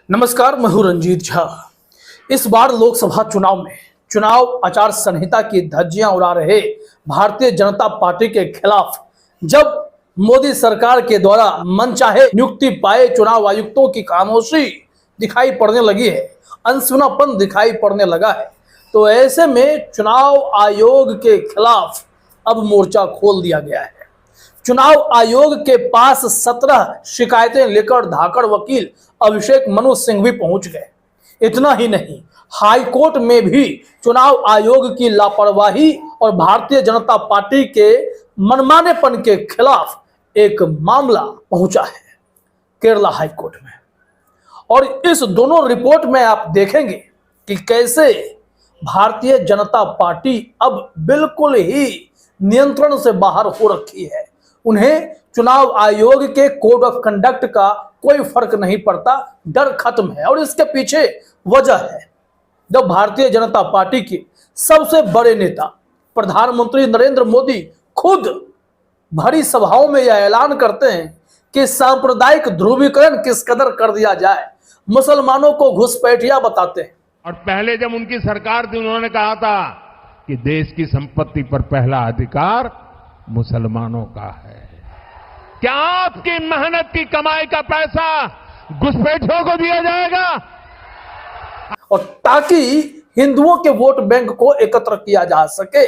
नमस्कार, मैं हूं रंजीत झा। इस बार लोकसभा चुनाव में चुनाव आचार संहिता की धज्जियां उड़ा रहे भारतीय जनता पार्टी के खिलाफ जब मोदी सरकार के द्वारा मनचाहे नियुक्ति पाए चुनाव आयुक्तों की खामोशी दिखाई पड़ने लगी है, अनसुनापन दिखाई पड़ने लगा है, तो ऐसे में चुनाव आयोग के खिलाफ अब मोर्चा खोल दिया गया है। चुनाव आयोग के पास 17 शिकायतें लेकर धाकड़ वकील अभिषेक मनु सिंघवी पहुंच गए। इतना ही नहीं, हाई कोर्ट में भी चुनाव आयोग की लापरवाही और भारतीय जनता पार्टी के मनमानेपन के खिलाफ एक मामला पहुंचा है केरला हाई कोर्ट में। और इस दोनों रिपोर्ट में आप देखेंगे कि कैसे भारतीय जनता पार्टी अब बिल्कुल ही नियंत्रण से बाहर हो रखी है। उन्हें चुनाव आयोग के कोड ऑफ कंडक्ट का कोई फर्क नहीं पड़ता, डर खत्म है। और इसके पीछे वजह है, जब भारतीय जनता पार्टी के सबसे बड़े नेता प्रधानमंत्री नरेंद्र मोदी खुद भरी सभाओं में यह ऐलान करते हैं कि सांप्रदायिक ध्रुवीकरण किस कदर कर दिया जाए, मुसलमानों को घुसपैठिया बताते हैं। और पहले जब उनकी सरकार थी, उन्होंने कहा था कि देश की संपत्ति पर पहला अधिकार मुसलमानों का है। क्या आपकी मेहनत की कमाई का पैसा घुसपैठियों को दिया जाएगा? और ताकि हिंदुओं के वोट बैंक को एकत्र किया जा सके,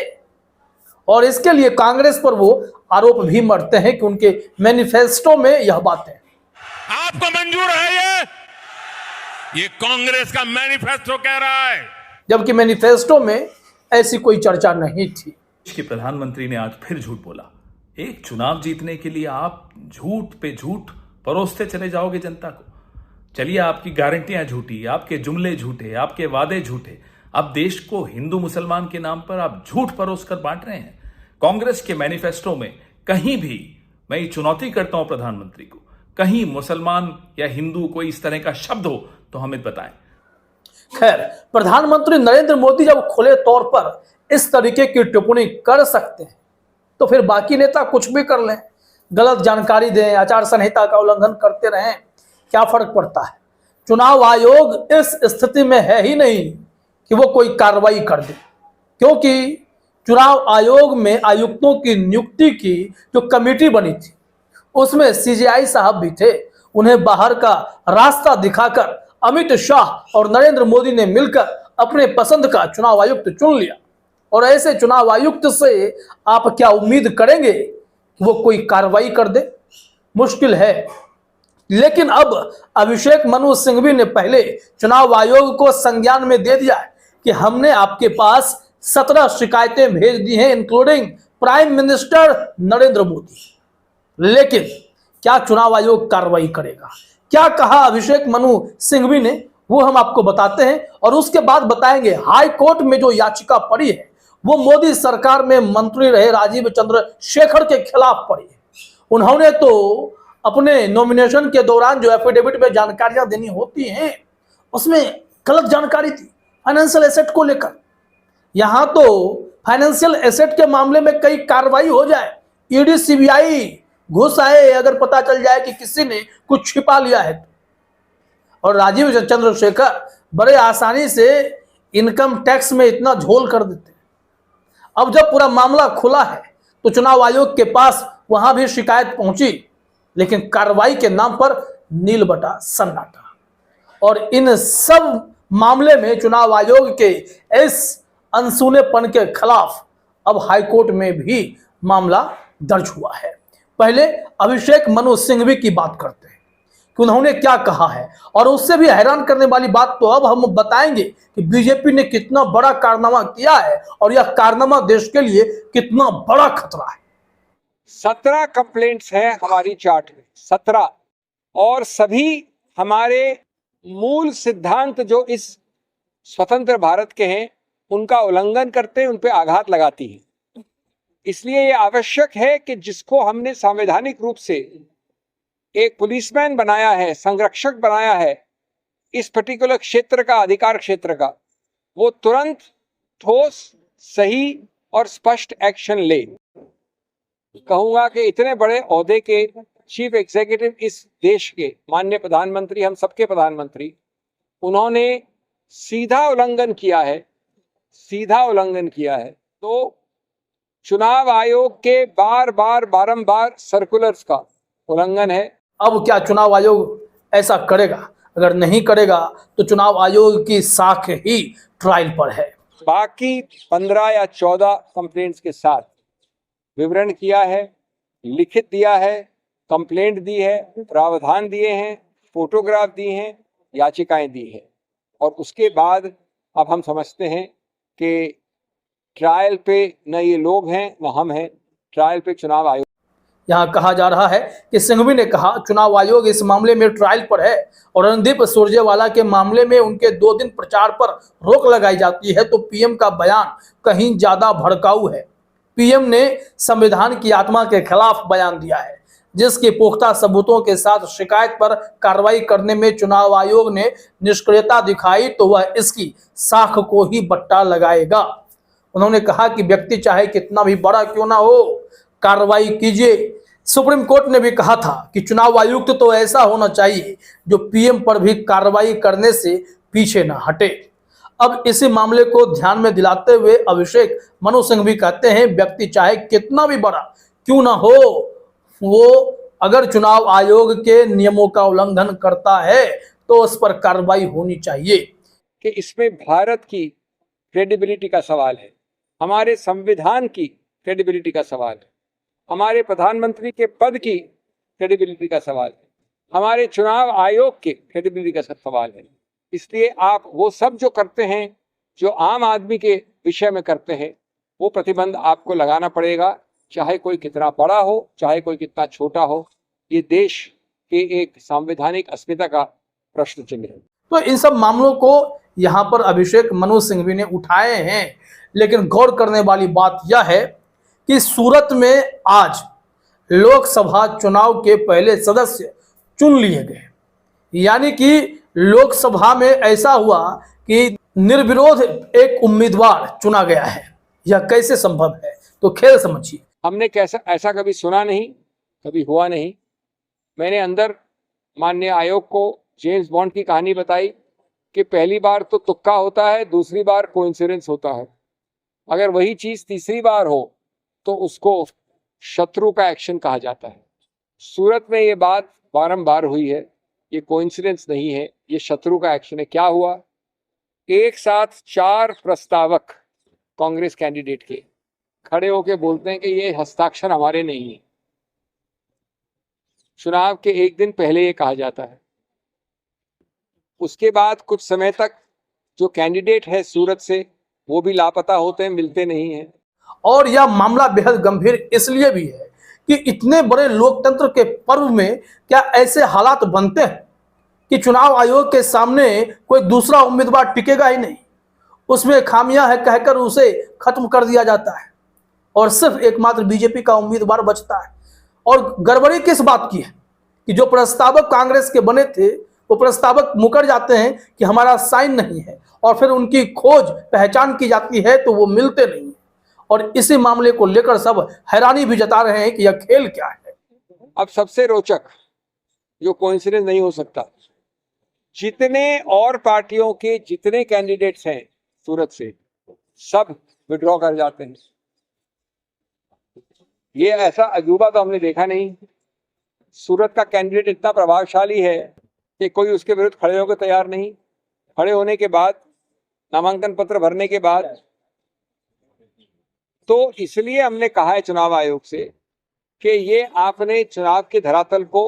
और इसके लिए कांग्रेस पर वो आरोप भी मढ़ते हैं कि उनके मैनिफेस्टो में यह बातें आपको मंजूर है। ये कांग्रेस का मैनिफेस्टो कह रहा है, जबकि मैनिफेस्टो में ऐसी कोई चर्चा नहीं थी। देश के प्रधानमंत्री ने आज फिर झूठ बोला। एक चुनाव जीतने के लिए आप झूठ पे झूठ परोसते चले जाओगे जनता को। चलिए, आपकी गारंटियां झूठी, आपके जुमले झूठे, आपके वादे झूठे। अब देश को हिंदू मुसलमान के नाम पर आप झूठ परोस कर बांट रहे हैं। कांग्रेस के मैनिफेस्टो में कहीं भी, मैं ये चुनौती करता हूं प्रधानमंत्री को, कहीं मुसलमान या हिंदू कोई इस तरह का शब्द हो तो हमें बताएं। खैर, प्रधानमंत्री नरेंद्र मोदी जब खुले तौर पर इस तरीके की टिप्पणी कर सकते हैं तो फिर बाकी नेता कुछ भी कर लें, गलत जानकारी दें, आचार संहिता का उल्लंघन करते रहें, क्या फर्क पड़ता है। चुनाव आयोग इस स्थिति में है ही नहीं कि वो कोई कार्रवाई कर दे, क्योंकि चुनाव आयोग में आयुक्तों की नियुक्ति की जो कमेटी बनी थी उसमें सीजेआई साहब भी थे। उन्हें बाहर का रास्ता दिखाकर अमित शाह और नरेंद्र मोदी ने मिलकर अपने पसंद का चुनाव आयुक्त चुन लिया। और ऐसे चुनाव आयुक्त से आप क्या उम्मीद करेंगे कि वो कोई कार्रवाई कर दे? मुश्किल है। लेकिन अब अभिषेक मनु सिंघवी ने पहले चुनाव आयोग को संज्ञान में दे दिया है कि हमने आपके पास 17 शिकायतें भेज दी हैं, including prime minister Narendra Modi. लेकिन क्या चुनाव आयोग कार्रवाई करेगा? क्या कहा अभिषेक मनु सिंघवी ने, वो हम आपको बताते हैं। और उसके बाद बताएंगे हाई कोर्ट में जो याचिका पड़ी है वो मोदी सरकार में मंत्री रहे राजीव चंद्रशेखर के खिलाफ पड़ी है। उन्होंने तो अपने नॉमिनेशन के दौरान जो एफिडेविट में जानकारियां देनी होती हैं उसमें गलत जानकारी थी फाइनेंशियल एसेट को लेकर। यहां तो फाइनेंशियल एसेट के मामले में कई कार्रवाई हो जाए, ईडी सीबीआई घुस आए अगर पता चल जाए कि किसी ने कुछ छिपा लिया है। और राजीव चंद्रशेखर बड़े आसानी से इनकम टैक्स में इतना झोल कर देते। अब जब पूरा मामला खुला है तो चुनाव आयोग के पास वहां भी शिकायत पहुंची, लेकिन कार्रवाई के नाम पर नील बटा सन्नाटा। और इन सब मामले में चुनाव आयोग के इस अनसुनेपन के खिलाफ अब हाईकोर्ट में भी मामला दर्ज हुआ है। पहले अभिषेक मनु सिंघवी की बात करते हैं कि उन्होंने क्या कहा है। और उससे भी हैरान करने वाली बात तो अब हम बताएंगे कि बीजेपी ने कितना बड़ा कारनामा किया है और यह कारनामा देश के लिए कितना बड़ा खतरा है। 17 कंप्लेंट्स हैं हमारी चार्ट में, 17, और सभी हमारे मूल सिद्धांत जो इस स्वतंत्र भारत के हैं उनका उल्लंघन करते हैं, उन पे आघात लगाती हैं। इसलिए ये आवश्यक है कि जिसको हमने संवैधानिक रूप से एक पुलिसमैन बनाया है, संरक्षक बनाया है इस पर्टिकुलर क्षेत्र का, अधिकार क्षेत्र का, वो तुरंत ठोस, सही और स्पष्ट एक्शन ले। कहूंगा कि इतने बड़े ओहदे के चीफ एग्जीक्यूटिव इस देश के माननीय प्रधानमंत्री, हम सबके प्रधानमंत्री, उन्होंने सीधा उल्लंघन किया है, तो चुनाव आयोग के बारंबार सर्कुलर्स का उल्लंघन है। अब क्या चुनाव आयोग ऐसा करेगा? अगर नहीं करेगा तो चुनाव आयोग की साख ही ट्रायल पर है। बाकी 15 या 14 कंप्लेंट्स के साथ विवरण किया है, लिखित दिया है, कंप्लेंट दी है, प्रावधान दिए हैं, फोटोग्राफ दिए हैं, याचिकाएं दी है, और उसके बाद अब हम समझते हैं कि ट्रायल पे न ये लोग हैं न हम हैं, ट्रायल पे चुनाव आयोग। यहाँ कहा जा रहा है कि सिंघवी ने कहा चुनाव आयोग इस मामले में ट्रायल पर है और रणदीप सुरजेवाला के मामले में उनके 2 दिन प्रचार पर रोक लगाई जाती है, तो पीएम का बयान कहीं ज्यादा भड़काऊ है। पीएम ने संविधान की आत्मा के खिलाफ बयान दिया है, जिसके पुख्ता सबूतों के साथ शिकायत पर कार्रवाई करने में चुनाव आयोग ने निष्क्रियता दिखाई तो वह इसकी साख को ही बट्टा लगाएगा। उन्होंने कहा कि व्यक्ति चाहे कितना भी बड़ा क्यों ना हो, कार्रवाई कीजिए। सुप्रीम कोर्ट ने भी कहा था कि चुनाव आयुक्त तो ऐसा होना चाहिए जो पीएम पर भी कार्रवाई करने से पीछे न हटे। अब इसी मामले को ध्यान में दिलाते हुए अभिषेक मनु सिंघवी कहते हैं व्यक्ति चाहे कितना भी बड़ा क्यों ना हो, वो अगर चुनाव आयोग के नियमों का उल्लंघन करता है तो उस पर कार्रवाई होनी चाहिए। कि इसमें भारत की क्रेडिबिलिटी का सवाल है, हमारे संविधान की क्रेडिबिलिटी का सवाल है, हमारे प्रधानमंत्री के पद की क्रेडिबिलिटी का सवाल है, हमारे चुनाव आयोग के क्रेडिबिलिटी का सवाल है। इसलिए आप वो सब जो करते हैं, जो आम आदमी के विषय में करते हैं, वो प्रतिबंध आपको लगाना पड़ेगा, चाहे कोई कितना बड़ा हो, चाहे कोई कितना छोटा हो। ये देश के एक संवैधानिक अस्मिता का प्रश्न चिन्ह है। तो इन सब मामलों को यहाँ पर अभिषेक मनु सिंघवी ने उठाए हैं, लेकिन गौर करने वाली बात यह है कि सूरत में आज लोकसभा चुनाव के पहले सदस्य चुन लिए गए, यानी कि लोकसभा में ऐसा हुआ कि निर्विरोध एक उम्मीदवार चुना गया है। यह कैसे संभव है? तो खेल समझिए। हमने ऐसा कभी सुना नहीं, कभी हुआ नहीं। मैंने अंदर माननीय आयोग को जेम्स बॉन्ड की कहानी बताई कि पहली बार तो तुक्का होता है, दूसरी बार कोइंसिडेंस होता है, अगर वही चीज तीसरी बार हो तो उसको शत्रु का एक्शन कहा जाता है। सूरत में ये बात बारंबार हुई है, ये कोइंसिडेंस नहीं है, ये शत्रु का एक्शन है। क्या हुआ? एक साथ 4 प्रस्तावक कांग्रेस कैंडिडेट के खड़े होकर बोलते हैं कि ये हस्ताक्षर हमारे नहीं है। चुनाव के एक दिन पहले ये कहा जाता है। उसके बाद कुछ समय तक जो कैंडिडेट है सूरत से, वो भी लापता होते हैं, मिलते नहीं हैं। और यह मामला बेहद गंभीर इसलिए भी है कि इतने बड़े लोकतंत्र के पर्व में क्या ऐसे हालात बनते हैं कि चुनाव आयोग के सामने कोई दूसरा उम्मीदवार टिकेगा ही नहीं, उसमें खामियां है कहकर उसे खत्म कर दिया जाता है और सिर्फ एकमात्र बीजेपी का उम्मीदवार बचता है। और गड़बड़ी किस बात की है कि जो प्रस्तावक कांग्रेस के बने थे वो प्रस्तावक मुकर जाते हैं कि हमारा साइन नहीं है, और फिर उनकी खोज पहचान की जाती है तो वो मिलते नहीं है। और इसी मामले को लेकर सब हैरानी भी जता रहे हैं कि यह खेल क्या है। अब सबसे रोचक जो कोइंसिडेंस नहीं हो सकता, जितने और पार्टियों के जितने कैंडिडेट्स हैं सूरत से, सब विड्रॉ कर जाते हैं। ये ऐसा अजूबा तो हमने देखा नहीं। सूरत का कैंडिडेट इतना प्रभावशाली है कि कोई उसके विरुद्ध खड़े होकर तैयार नहीं। खड़े होने के बाद, नामांकन पत्र भरने के बाद, तो इसलिए हमने कहा है चुनाव आयोग से कि ये आपने चुनाव के धरातल को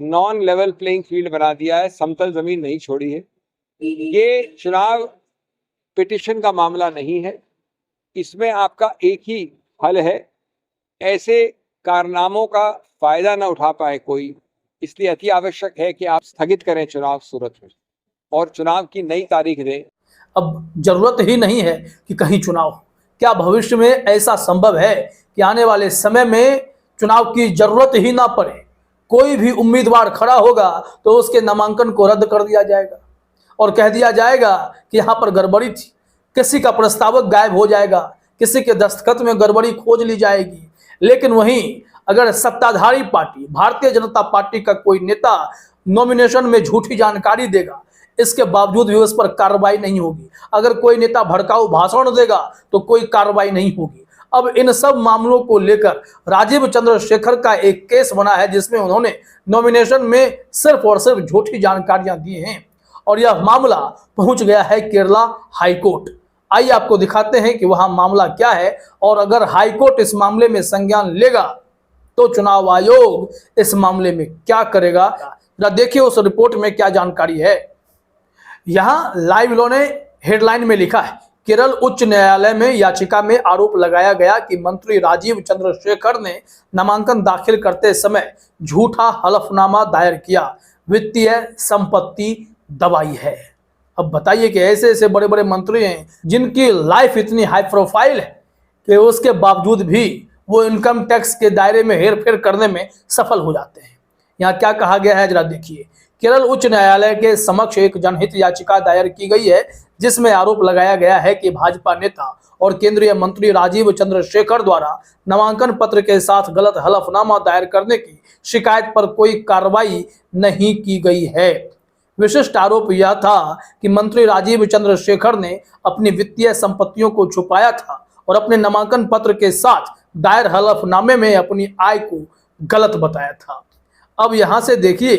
नॉन लेवल प्लेइंग फील्ड बना दिया है, समतल जमीन नहीं छोड़ी है। ये चुनाव पिटिशन का मामला नहीं है, इसमें आपका एक ही हल है, ऐसे कारनामों का फायदा न उठा पाए कोई, इसलिए अति आवश्यक है कि आप स्थगित करें चुनाव सूरत में और चुनाव की नई तारीख दें। अब जरूरत ही नहीं है कि कहीं चुनाव हो। क्या भविष्य में ऐसा संभव है कि आने वाले समय में चुनाव की जरूरत ही ना पड़े? कोई भी उम्मीदवार खड़ा होगा तो उसके नामांकन को रद्द कर दिया जाएगा और कह दिया जाएगा कि यहाँ पर गड़बड़ी थी। किसी का प्रस्तावक गायब हो जाएगा, किसी के दस्तखत में गड़बड़ी खोज ली जाएगी। लेकिन वहीं अगर सत्ताधारी पार्टी भारतीय जनता पार्टी का कोई नेता नॉमिनेशन में झूठी जानकारी देगा, इसके बावजूद भी उस पर कार्रवाई नहीं होगी। अगर कोई नेता भड़काऊ भाषण देगा तो कोई कार्रवाई नहीं होगी। अब इन सब मामलों को लेकर राजीव चंद्रशेखर का एक केस बना है जिसमें उन्होंने नॉमिनेशन में सिर्फ और सिर्फ झूठी जानकारियां दी हैं और यह मामला पहुंच गया है केरला हाईकोर्ट। आइए आपको दिखाते हैं कि वहां मामला क्या है और अगर हाईकोर्ट इस मामले में संज्ञान लेगा तो चुनाव आयोग इस मामले में क्या करेगा। जरा देखिए उस रिपोर्ट में क्या जानकारी है। यहां लाइव लॉ ने हेडलाइन में लिखा है, केरल उच्च न्यायालय में याचिका में आरोप लगाया गया कि मंत्री राजीव चंद्रशेखर ने नामांकन दाखिल करते समय झूठा हलफनामा दायर किया, वित्तीय संपत्ति दबाई है। अब बताइए कि ऐसे ऐसे बड़े बड़े मंत्री हैं जिनकी लाइफ इतनी हाई प्रोफाइल है कि उसके बावजूद भी वो इनकम टैक्स के दायरे में हेरफेर करने में सफल हो जाते हैं। यहाँ क्या कहा गया है जरा देखिए। केरल उच्च न्यायालय के समक्ष एक जनहित याचिका दायर की गई है जिसमें आरोप लगाया गया है कि भाजपा नेता और केंद्रीय मंत्री राजीव चंद्रशेखर द्वारा नामांकन पत्र के साथ गलत हलफनामा दायर करने की शिकायत पर कोई कार्रवाई नहीं की गई है। विशिष्ट आरोप यह था कि मंत्री राजीव चंद्रशेखर ने अपनी वित्तीय संपत्तियों को छुपाया था और अपने नामांकन पत्र के साथ दायर हलफनामे में अपनी आय को गलत बताया था। अब यहां से देखिए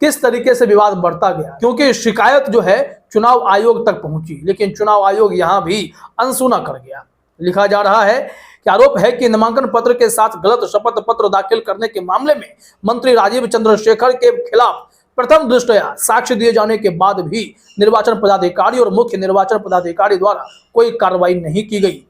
किस तरीके से विवाद बढ़ता गया, क्योंकि शिकायत जो है चुनाव आयोग तक पहुंची लेकिन चुनाव आयोग यहां भी अनसुना कर गया। लिखा जा रहा है कि आरोप है कि नामांकन पत्र के साथ गलत शपथ पत्र दाखिल करने के मामले में मंत्री राजीव चंद्रशेखर के खिलाफ प्रथम दृष्टया साक्ष्य दिए जाने के बाद भी निर्वाचन पदाधिकारी और मुख्य निर्वाचन पदाधिकारी द्वारा कोई कार्रवाई नहीं की गई।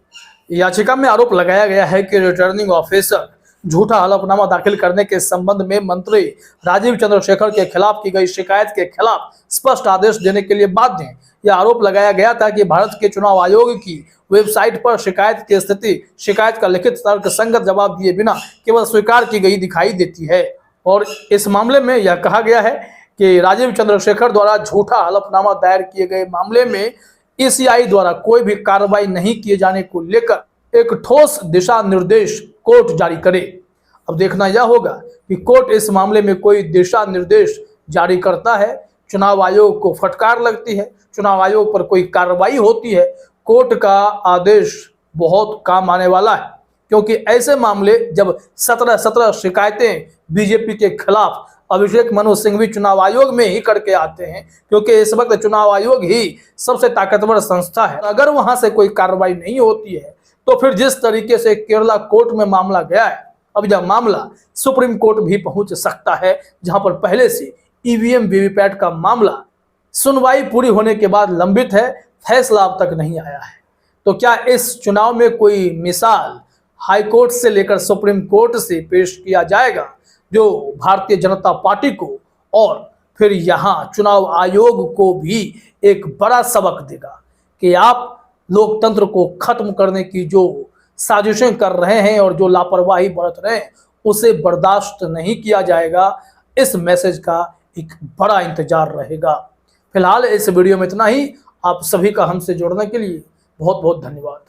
याचिका में आरोप लगाया गया है कि रिटर्निंग ऑफिसर झूठा हलफनामा दाखिल करने के संबंध में मंत्री राजीव चंद्रशेखर के खिलाफ की गई शिकायत के खिलाफ स्पष्ट आदेश देने के लिए बाध्य हैं। यह आरोप लगाया गया था कि भारत के चुनाव आयोग की वेबसाइट पर शिकायत की स्थिति शिकायत का लिखित तर्क संगत जवाब दिए बिना केवल स्वीकार की गई दिखाई देती है और इस मामले में यह कहा गया है कि राजीव चंद्रशेखर द्वारा झूठा हलफनामा दायर किए गए मामले में ईसीआई द्वारा कोई भी कार्रवाई नहीं किए जाने को लेकर एक ठोस दिशा निर्देश कोर्ट जारी करे। अब देखना यह होगा कि कोर्ट इस मामले में कोई दिशा निर्देश जारी करता है, चुनाव आयोग को फटकार लगती है, चुनाव आयोग पर कोई कार्रवाई होती है। कोर्ट का आदेश बहुत काम आने वाला है, क्योंकि ऐसे मामले जब 17 शिकायतें बीजेपी के खिलाफ अभिषेक मनु सिंघवी चुनाव आयोग में ही करके आते हैं, क्योंकि इस वक्त चुनाव आयोग ही सबसे ताकतवर संस्था है। अगर वहां से कोई कार्रवाई नहीं होती है तो फिर जिस तरीके से केरला कोर्ट में मामला गया है, अब यह मामला सुप्रीम कोर्ट भी पहुंच सकता है, जहां पर पहले से ईवीएम वीवीपैट का मामला सुनवाई पूरी होने के बाद लंबित है, फैसला अब तक नहीं आया है। तो क्या इस चुनाव में कोई मिसाल हाई कोर्ट से लेकर सुप्रीम कोर्ट से पेश किया जाएगा जो भारतीय जनता पार्टी को और फिर यहाँ चुनाव आयोग को भी एक बड़ा सबक देगा कि आप लोकतंत्र को खत्म करने की जो साजिशें कर रहे हैं और जो लापरवाही बरत रहे हैं उसे बर्दाश्त नहीं किया जाएगा। इस मैसेज का एक बड़ा इंतजार रहेगा। फिलहाल इस वीडियो में इतना ही। आप सभी का हमसे जुड़ने के लिए बहुत बहुत धन्यवाद।